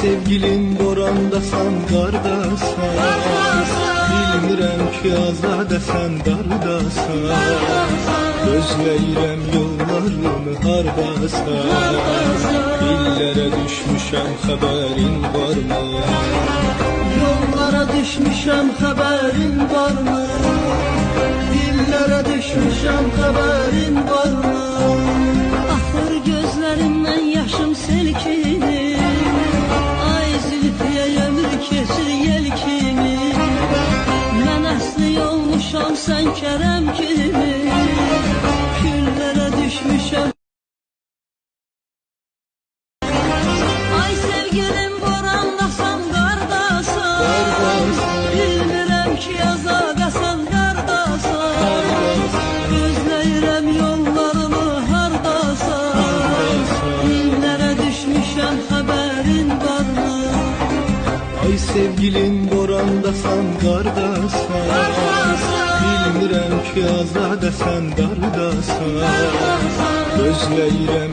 sevgilim borandasan, qardasan, bilmirəm ki azadəsən, dardasan. Gözləyirəm yollarını hardasan, illərə düşmüşəm, xəbərin varmı? Yollara düşmüşəm, xəbərin varmı? Dillərə düşmüşəm, xəbərin varmı? Axır gözlərimdən yaşım sel kimi, ay zülfiyə ömür keçir yel kimi. Mən əsli olmuşam, sən kərəm kimi, küllərə düşmüşəm. Ay sevgilim borandasan, qardasan, bilmirəm ki azadəsən, qardasan. Gözləyirəm yollarını hardasan, illərə düşmüşəm, xəbərin varmı? Ay sevgilim borandasan, qardasan, bilmirəm ki azadəsən, dardasan. Gözləyirəm